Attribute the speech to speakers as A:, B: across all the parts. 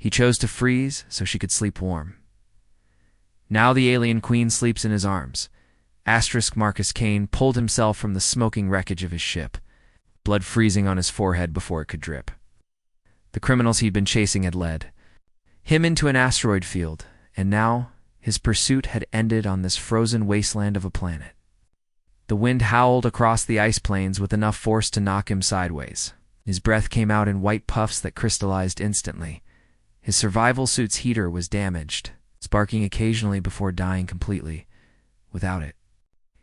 A: He chose to freeze so she could sleep warm. Now the alien queen sleeps in his arms. Marcus Kane pulled himself from the smoking wreckage of his ship, blood freezing on his forehead before it could drip. The criminals he'd been chasing had led him into an asteroid field, and now his pursuit had ended on this frozen wasteland of a planet. The wind howled across the ice plains with enough force to knock him sideways. His breath came out in white puffs that crystallized instantly. His survival suit's heater was damaged, sparking occasionally before dying completely without it.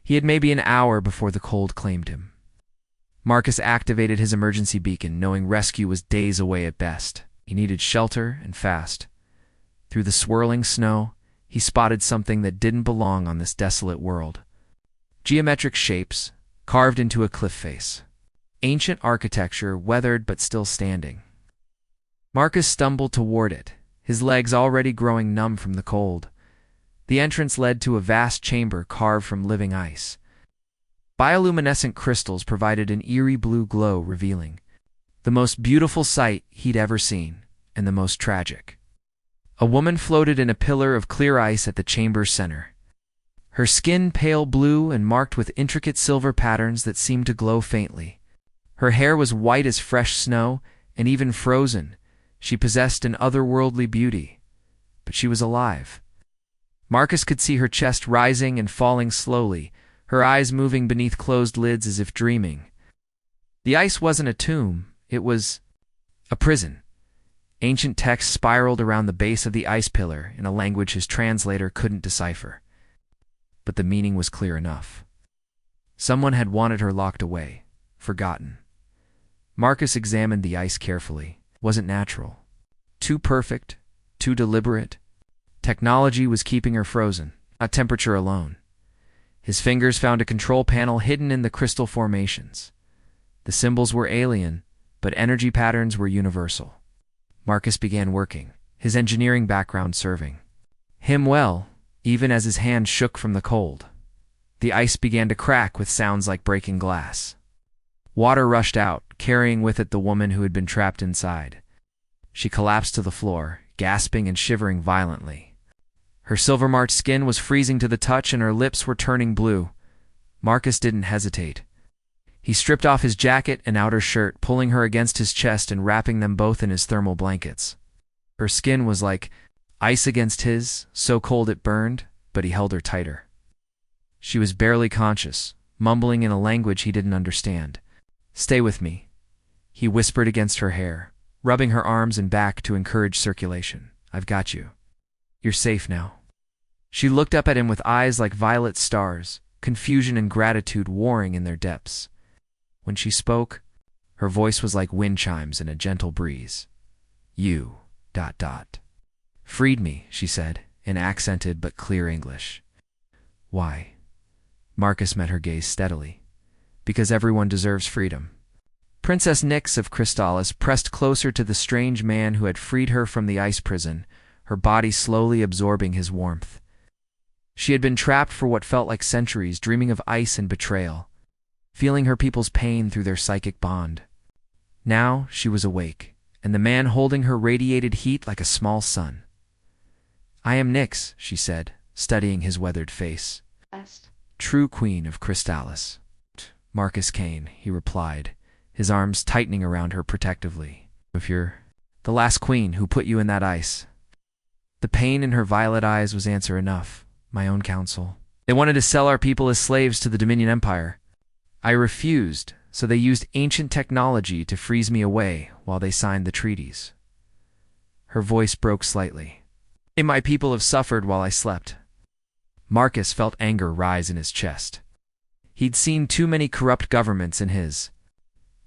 A: He had maybe an hour before the cold claimed him. Marcus activated his emergency beacon, knowing rescue was days away at best. He needed shelter and fast. Through the swirling snow, he spotted something that didn't belong on this desolate world. Geometric shapes, carved into a cliff face. Ancient architecture, weathered but still standing. Marcus stumbled toward it, his legs already growing numb from the cold. The entrance led to a vast chamber carved from living ice. Bioluminescent crystals provided an eerie blue glow, revealing the most beautiful sight he'd ever seen, and the most tragic. A woman floated in a pillar of clear ice at the chamber's center. Her skin pale blue and marked with intricate silver patterns that seemed to glow faintly. Her hair was white as fresh snow, and even frozen, she possessed an otherworldly beauty. But she was alive. Marcus could see her chest rising and falling slowly, her eyes moving beneath closed lids as if dreaming. The ice wasn't a tomb, it was a prison. Ancient text spiraled around the base of the ice pillar in a language his translator couldn't decipher. But the meaning was clear enough. Someone had wanted her locked away, forgotten. Marcus examined the ice carefully. It wasn't natural. Too perfect, too deliberate. Technology was keeping her frozen, not temperature alone. His fingers found a control panel hidden in the crystal formations. The symbols were alien, but energy patterns were universal. Marcus began working, his engineering background serving him well, even as his hand shook from the cold. The ice began to crack with sounds like breaking glass. Water rushed out, carrying with it the woman who had been trapped inside. She collapsed to the floor, gasping and shivering violently. Her silver-marked skin was freezing to the touch and her lips were turning blue. Marcus didn't hesitate. He stripped off his jacket and outer shirt, pulling her against his chest and wrapping them both in his thermal blankets. Her skin was like ice against his, so cold it burned, but he held her tighter. She was barely conscious, mumbling in a language he didn't understand. "Stay with me," he whispered against her hair, rubbing her arms and back to encourage circulation. "I've got you. You're safe now." She looked up at him with eyes like violet stars, confusion and gratitude warring in their depths. When she spoke, her voice was like wind chimes in a gentle breeze. "You, ... freed me," she said, in accented but clear English. "Why?" Marcus met her gaze steadily. "Because everyone deserves freedom." Princess Nyx of Crystallis pressed closer to the strange man who had freed her from the ice prison, her body slowly absorbing his warmth. She had been trapped for what felt like centuries, dreaming of ice and betrayal, feeling her people's pain through their psychic bond. Now she was awake, and the man holding her radiated heat like a small sun. "I am Nyx," she said, studying his weathered face. "True queen of Crystallis." "Marcus Kane," he replied, his arms tightening around her protectively. "If you're the last queen who put you in that ice." The pain in her violet eyes was answer enough. "My own counsel. They wanted to sell our people as slaves to the Dominion Empire. I refused, so they used ancient technology to freeze me away while they signed the treaties." Her voice broke slightly. "And my people have suffered while I slept." Marcus felt anger rise in his chest. He'd seen too many corrupt governments in his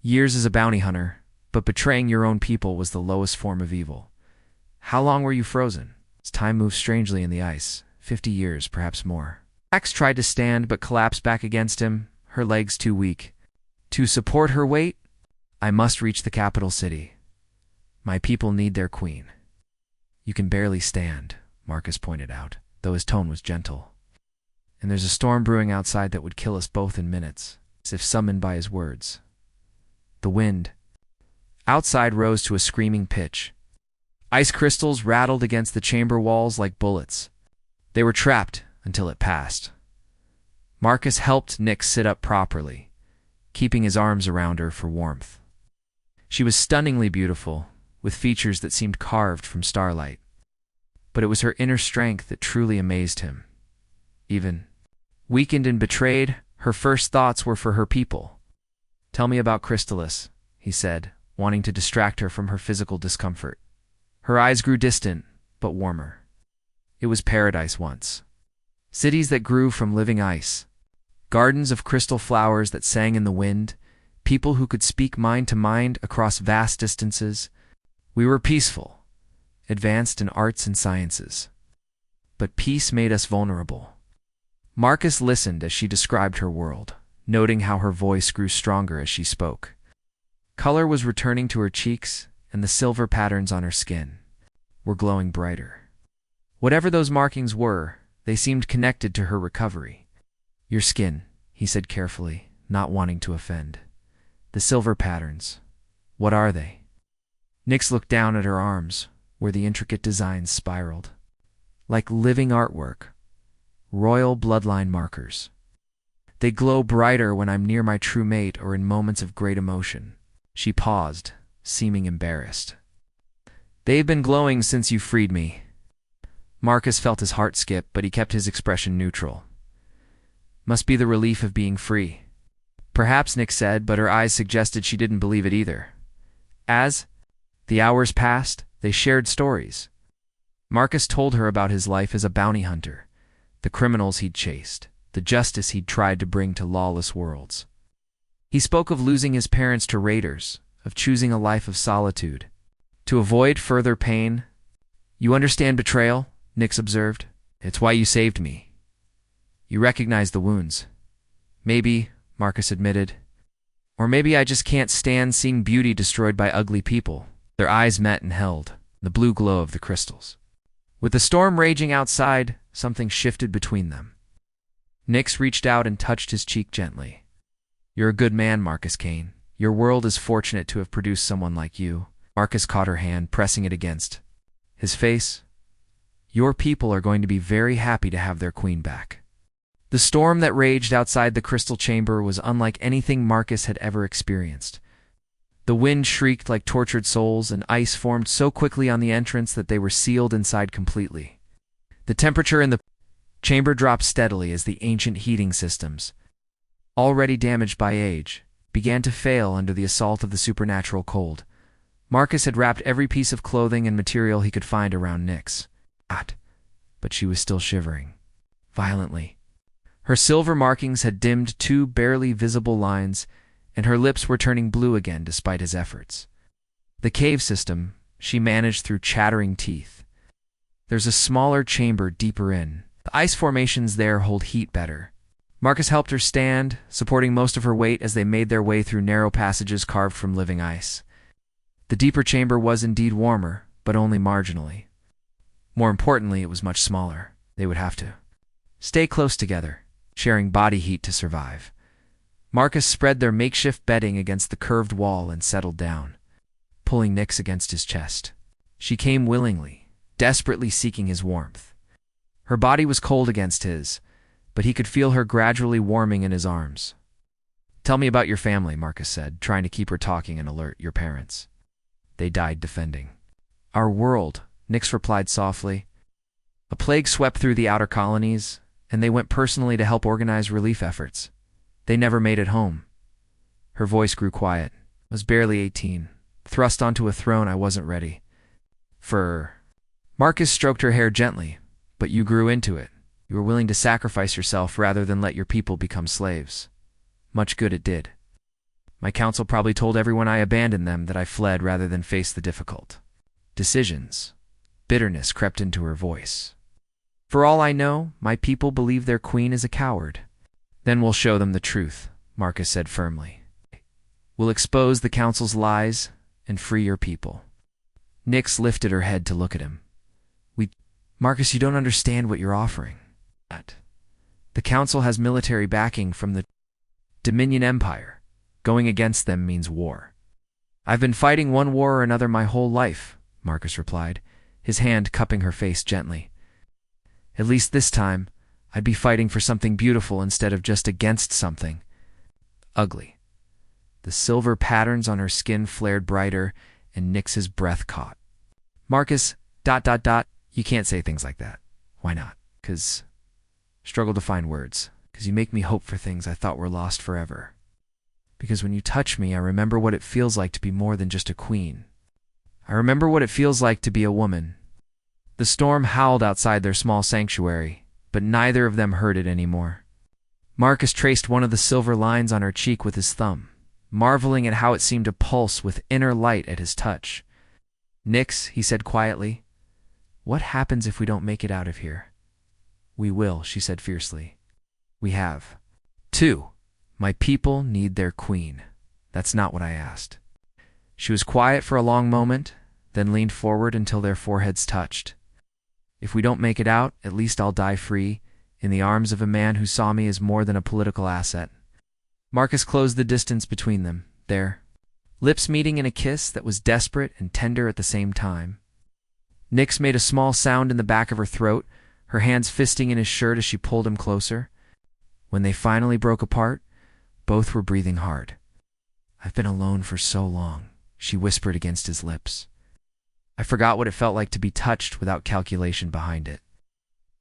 A: years as a bounty hunter, but betraying your own people was the lowest form of evil. "How long were you frozen?" As time moved strangely in the ice, 50 years, perhaps more. Axe tried to stand but collapsed back against him, her legs too weak. "To support her weight, I must reach the capital city. My people need their queen." "You can barely stand," Marcus pointed out, though his tone was gentle. "And there's a storm brewing outside that would kill us both in minutes," as if summoned by his words. The wind outside rose to a screaming pitch. Ice crystals rattled against the chamber walls like bullets. They were trapped until it passed. Marcus helped Nyx sit up properly, keeping his arms around her for warmth. She was stunningly beautiful, with features that seemed carved from starlight. But it was her inner strength that truly amazed him. Even weakened and betrayed, her first thoughts were for her people. "Tell me about Chrysalis," he said, wanting to distract her from her physical discomfort. Her eyes grew distant, but warmer. It was paradise once. Cities that grew from living ice. Gardens of crystal flowers that sang in the wind. People who could speak mind to mind across vast distances. We were peaceful, advanced in arts and sciences. But peace made us vulnerable. Marcus listened as she described her world, noting how her voice grew stronger as she spoke. Color was returning to her cheeks, and the silver patterns on her skin were glowing brighter. Whatever those markings were, they seemed connected to her recovery. "Your skin," he said carefully, not wanting to offend. "The silver patterns. What are they?" Nyx looked down at her arms, where the intricate designs spiraled. "Like living artwork. Royal bloodline markers. They glow brighter when I'm near my true mate or in moments of great emotion." She paused, seeming embarrassed. "They've been glowing since you freed me." Marcus felt his heart skip, but he kept his expression neutral. "Must be the relief of being free." "Perhaps," Nyx said, but her eyes suggested she didn't believe it either. As the hours passed, they shared stories. Marcus told her about his life as a bounty hunter, the criminals he'd chased, the justice he'd tried to bring to lawless worlds. He spoke of losing his parents to raiders, of choosing a life of solitude, to avoid further pain. "You understand betrayal," Nyx observed. "It's why you saved me. You recognize the wounds." "Maybe," Marcus admitted. "Or maybe I just can't stand seeing beauty destroyed by ugly people." Their eyes met and held, the blue glow of the crystals. With the storm raging outside, something shifted between them. Nyx reached out and touched his cheek gently. "You're a good man, Marcus Kane. Your world is fortunate to have produced someone like you." Marcus caught her hand, pressing it against his face. "Your people are going to be very happy to have their queen back." The storm that raged outside the crystal chamber was unlike anything Marcus had ever experienced. The wind shrieked like tortured souls, and ice formed so quickly on the entrance that they were sealed inside completely. The temperature in the chamber dropped steadily as the ancient heating systems, already damaged by age, began to fail under the assault of the supernatural cold. Marcus had wrapped every piece of clothing and material he could find around Nyx. But she was still shivering, violently. Her silver markings had dimmed 2 barely visible lines, and her lips were turning blue again despite his efforts. The cave system she managed through chattering teeth. "There's a smaller chamber deeper in. The ice formations there hold heat better." Marcus helped her stand, supporting most of her weight as they made their way through narrow passages carved from living ice. The deeper chamber was indeed warmer, but only marginally. More importantly, it was much smaller. They would have to stay close together, sharing body heat to survive. Marcus spread their makeshift bedding against the curved wall and settled down, pulling Nyx against his chest. She came willingly, desperately seeking his warmth. Her body was cold against his, but he could feel her gradually warming in his arms. "Tell me about your family," Marcus said, trying to keep her talking and alert. "Your parents. They died defending." "Our world," Nyx replied softly. "A plague swept through the outer colonies, and they went personally to help organize relief efforts. They never made it home." Her voice grew quiet. "I was barely 18. Thrust onto a throne I wasn't ready for." Marcus stroked her hair gently. "But you grew into it. You were willing to sacrifice yourself rather than let your people become slaves. Much good it did. My council probably told everyone I abandoned them, that I fled rather than face the difficult decisions." Bitterness crept into her voice. "For all I know, my people believe their queen is a coward." "Then we'll show them the truth," Marcus said firmly. "We'll expose the council's lies and free your people." Nyx lifted her head to look at him. Marcus, you don't understand what you're offering." "The council has military backing from the Dominion Empire. Going against them means war. I've been fighting one war or another my whole life," Marcus replied, his hand cupping her face gently. At least this time, I'd be fighting for something beautiful instead of just against something ugly. The silver patterns on her skin flared brighter, and Nyx's breath caught. Marcus, ... You can't say things like that. Why not? 'Cause... Struggle to find words. 'Cause you make me hope for things I thought were lost forever. Because when you touch me, I remember what it feels like to be more than just a queen. I remember what it feels like to be a woman. The storm howled outside their small sanctuary, but neither of them heard it anymore. Marcus traced one of the silver lines on her cheek with his thumb, marveling at how it seemed to pulse with inner light at his touch. Nyx, he said quietly, what happens if we don't make it out of here? We will, she said fiercely. We have. 2. My people need their queen. That's not what I asked. She was quiet for a long moment, then leaned forward until their foreheads touched. If we don't make it out, at least I'll die free, in the arms of a man who saw me as more than a political asset. Marcus closed the distance between them, their lips meeting in a kiss that was desperate and tender at the same time. Nyx made a small sound in the back of her throat, her hands fisting in his shirt as she pulled him closer. When they finally broke apart, both were breathing hard. I've been alone for so long, she whispered against his lips. I forgot what it felt like to be touched without calculation behind it.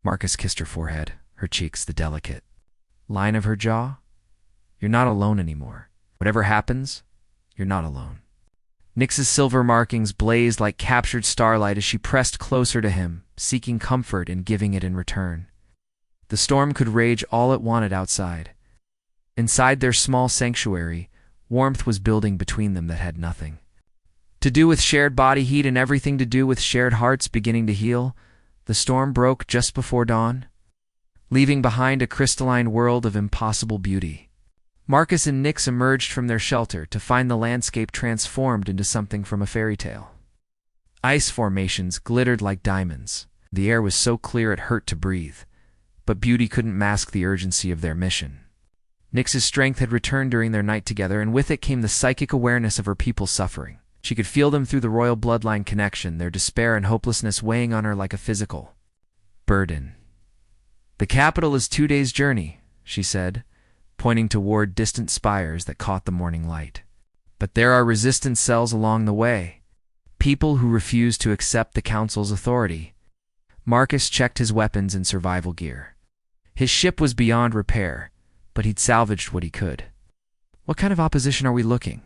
A: Marcus kissed her forehead, her cheeks the delicate line of her jaw. You're not alone anymore. Whatever happens, you're not alone. Nyx's silver markings blazed like captured starlight as she pressed closer to him, seeking comfort and giving it in return. The storm could rage all it wanted outside. Inside their small sanctuary, warmth was building between them that had nothing to do with shared body heat and everything to do with shared hearts beginning to heal. The storm broke just before dawn, leaving behind a crystalline world of impossible beauty. Marcus and Nyx emerged from their shelter to find the landscape transformed into something from a fairy tale. Ice formations glittered like diamonds. The air was so clear it hurt to breathe, but beauty couldn't mask the urgency of their mission. Nyx's strength had returned during their night together, and with it came the psychic awareness of her people's suffering. She could feel them through the royal bloodline connection, their despair and hopelessness weighing on her like a physical burden. The capital is 2 days' journey, she said, pointing toward distant spires that caught the morning light. But there are resistance cells along the way, people who refuse to accept the council's authority. Marcus checked his weapons and survival gear. His ship was beyond repair, but he'd salvaged what he could. What kind of opposition are we looking?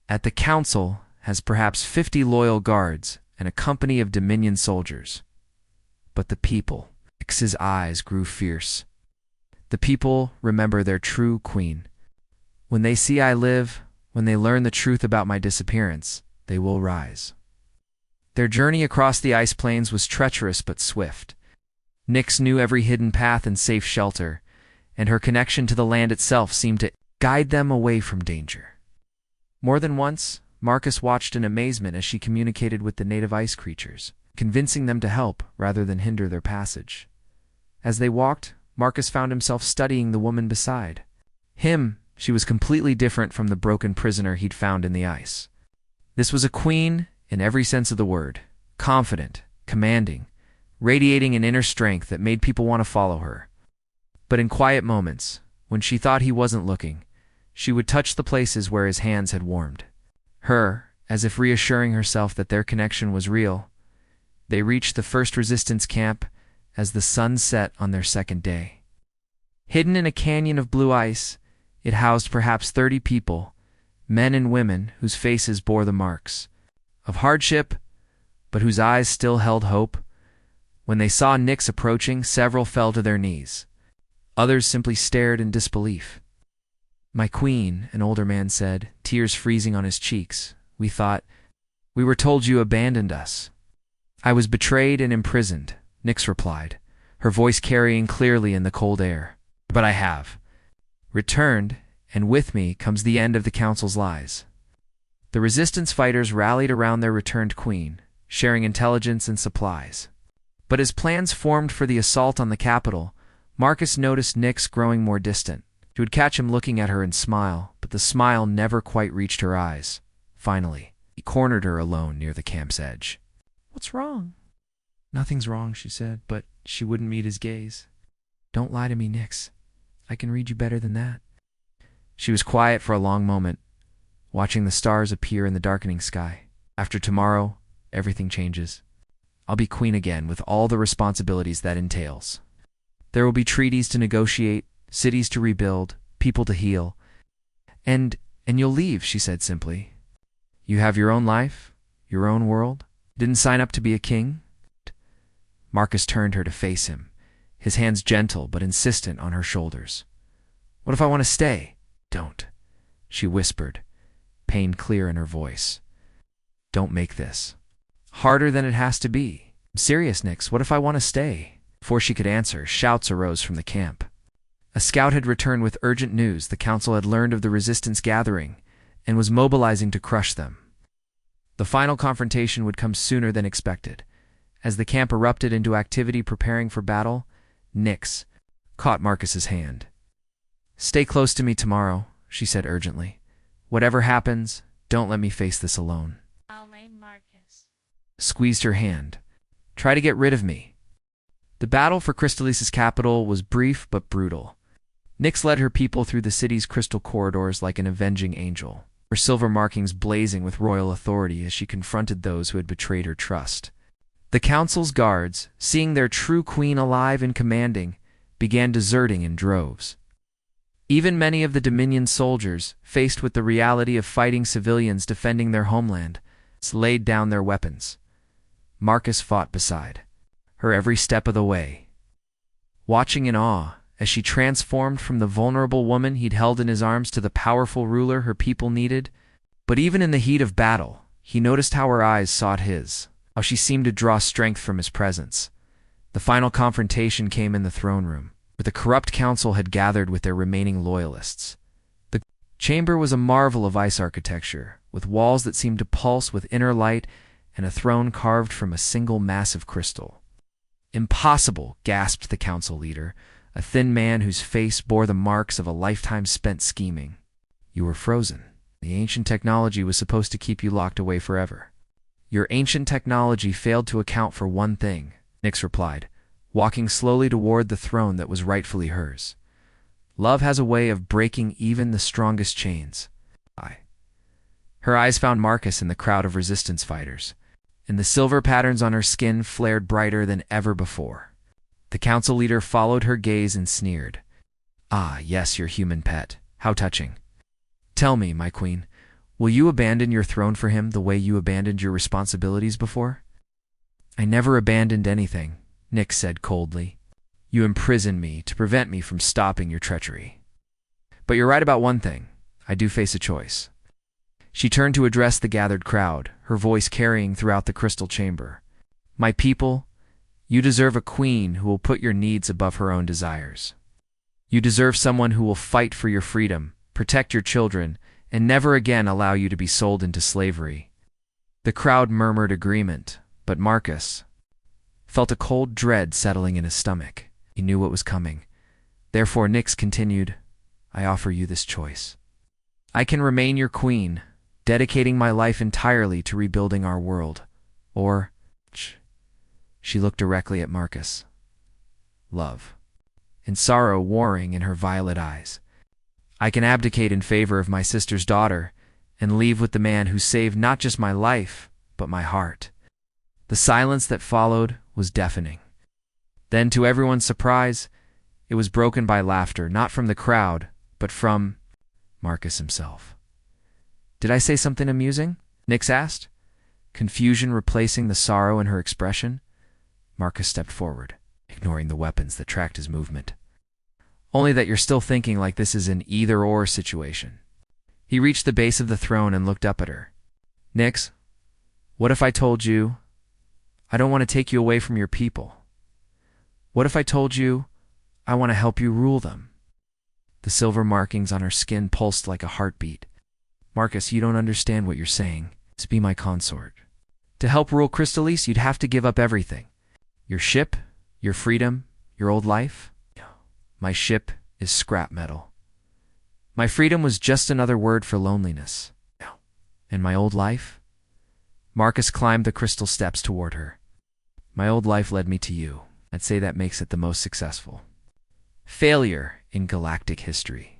A: At the council has perhaps 50 loyal guards and a company of Dominion soldiers. But the people, Nyx's eyes grew fierce. The people remember their true queen. When they see I live, when they learn the truth about my disappearance, they will rise. Their journey across the ice plains was treacherous but swift. Nyx knew every hidden path and safe shelter, and her connection to the land itself seemed to guide them away from danger. More than once, Marcus watched in amazement as she communicated with the native ice creatures, convincing them to help rather than hinder their passage. As they walked, Marcus found himself studying the woman beside him. She was completely different from the broken prisoner he'd found in the ice. This was a queen in every sense of the word, confident, commanding, radiating an inner strength that made people want to follow her. But in quiet moments, when she thought he wasn't looking, she would touch the places where his hands had warmed her, as if reassuring herself that their connection was real. They reached the first resistance camp as the sun set on their second day. Hidden in a canyon of blue ice, it housed perhaps 30 people, men and women whose faces bore the marks of hardship, but whose eyes still held hope. When they saw Nyx approaching, several fell to their knees. Others simply stared in disbelief. My queen, an older man said, tears freezing on his cheeks. We were told you abandoned us. I was betrayed and imprisoned, Nyx replied, her voice carrying clearly in the cold air. But I have returned, and with me comes the end of the council's lies. The resistance fighters rallied around their returned queen, sharing intelligence and supplies. But as plans formed for the assault on the capital, Marcus noticed Nyx growing more distant. She would catch him looking at her and smile, but the smile never quite reached her eyes. Finally, he cornered her alone near the camp's edge. What's wrong? Nothing's wrong, she said, but she wouldn't meet his gaze. Don't lie to me, Nix. I can read you better than that. She was quiet for a long moment, watching the stars appear in the darkening sky. After tomorrow, everything changes. I'll be queen again with all the responsibilities that entails. There will be treaties to negotiate, cities to rebuild, people to heal. And you'll leave, she said simply. You have your own life, your own world. Didn't sign up to be a king? Marcus turned her to face him, his hands gentle but insistent on her shoulders. What if I want to stay? Don't, she whispered, pain clear in her voice. Don't make this harder than it has to be. I'm serious, Nix. What if I want to stay? Before she could answer, shouts arose from the camp. A scout had returned with urgent news. The council had learned of the resistance gathering and was mobilizing to crush them. The final confrontation would come sooner than expected. As the camp erupted into activity preparing for battle, Nix caught Marcus's hand. Stay close to me tomorrow, she said urgently. Whatever happens, don't let me face this alone.
B: I'll name Marcus.
A: Squeezed her hand. Try to get rid of me. The battle for Crystalis's capital was brief but brutal. Nix led her people through the city's crystal corridors like an avenging angel, her silver markings blazing with royal authority as she confronted those who had betrayed her trust. The council's guards, seeing their true queen alive and commanding, began deserting in droves. Even many of the Dominion soldiers, faced with the reality of fighting civilians defending their homeland, laid down their weapons. Marcus fought beside her every step of the way, watching in awe as she transformed from the vulnerable woman he'd held in his arms to the powerful ruler her people needed. But even in the heat of battle, he noticed how her eyes sought his, how she seemed to draw strength from his presence. The final confrontation came in the throne room, where the corrupt council had gathered with their remaining loyalists. The chamber was a marvel of ice architecture, with walls that seemed to pulse with inner light and a throne carved from a single massive crystal. Impossible, gasped the council leader, a thin man whose face bore the marks of a lifetime spent scheming. You were frozen. The ancient technology was supposed to keep you locked away forever. Your ancient technology failed to account for one thing, Nix replied, walking slowly toward the throne that was rightfully hers. Love has a way of breaking even the strongest chains. Her eyes found Marcus in the crowd of resistance fighters, and the silver patterns on her skin flared brighter than ever before. The council leader followed her gaze and sneered. Ah, yes, your human pet. How touching. Tell me, my queen, will you abandon your throne for him the way you abandoned your responsibilities before? I never abandoned anything, Nix said coldly. You imprisoned me to prevent me from stopping your treachery. But you're right about one thing. I do face a choice. She turned to address the gathered crowd, her voice carrying throughout the crystal chamber. My people, you deserve a queen who will put your needs above her own desires. You deserve someone who will fight for your freedom, protect your children, and never again allow you to be sold into slavery. The crowd murmured agreement, but Marcus felt a cold dread settling in his stomach. He knew what was coming. Therefore Nix continued, I offer you this choice. I can remain your queen, dedicating my life entirely to rebuilding our world. Or, she looked directly at Marcus. Love, and sorrow warring in her violet eyes. I can abdicate in favor of my sister's daughter and leave with the man who saved not just my life, but my heart. The silence that followed was deafening. Then, to everyone's surprise, it was broken by laughter, not from the crowd, but from Marcus himself. Did I say something amusing? Nix asked, confusion replacing the sorrow in her expression. Marcus stepped forward, ignoring the weapons that tracked his movement. Only that you're still thinking like this is an either-or situation. He reached the base of the throne and looked up at her. Nix, what if I told you I don't want to take you away from your people? What if I told you I want to help you rule them? The silver markings on her skin pulsed like a heartbeat. Marcus, you don't understand what you're saying. To be my consort. To help rule Crystalis, you'd have to give up everything. Your ship, your freedom, your old life. My ship is scrap metal. My freedom was just another word for loneliness. And my old life? Marcus climbed the crystal steps toward her. My old life led me to you. I'd say that makes it the most successful failure in galactic history.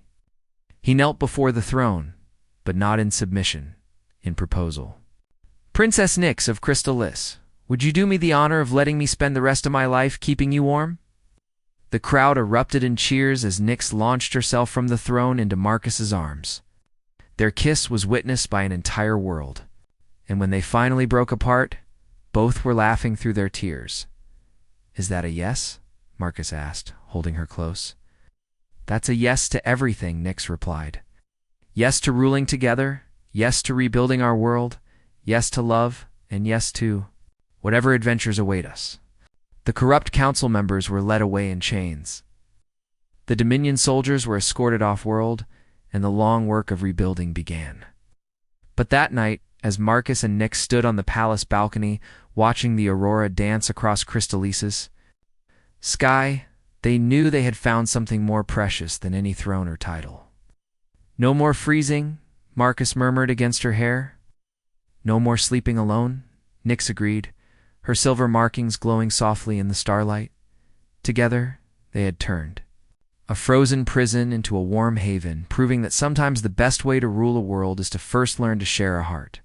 A: He knelt before the throne, but not in submission, in proposal. Princess Nyx of Crystal Lys, would you do me the honor of letting me spend the rest of my life keeping you warm? The crowd erupted in cheers as Nyx launched herself from the throne into Marcus's arms. Their kiss was witnessed by an entire world, and when they finally broke apart, both were laughing through their tears. Is that a yes? Marcus asked, holding her close. That's a yes to everything, Nyx replied. Yes to ruling together, yes to rebuilding our world, yes to love, and yes to whatever adventures await us. The corrupt council members were led away in chains. The Dominion soldiers were escorted off-world, and the long work of rebuilding began. But that night, as Marcus and Nyx stood on the palace balcony watching the aurora dance across Crystallisa's sky, they knew they had found something more precious than any throne or title. No more freezing, Marcus murmured against her hair. No more sleeping alone, Nyx agreed, her silver markings glowing softly in the starlight. Together, they had turned a frozen prison into a warm haven, proving that sometimes the best way to rule a world is to first learn to share a heart.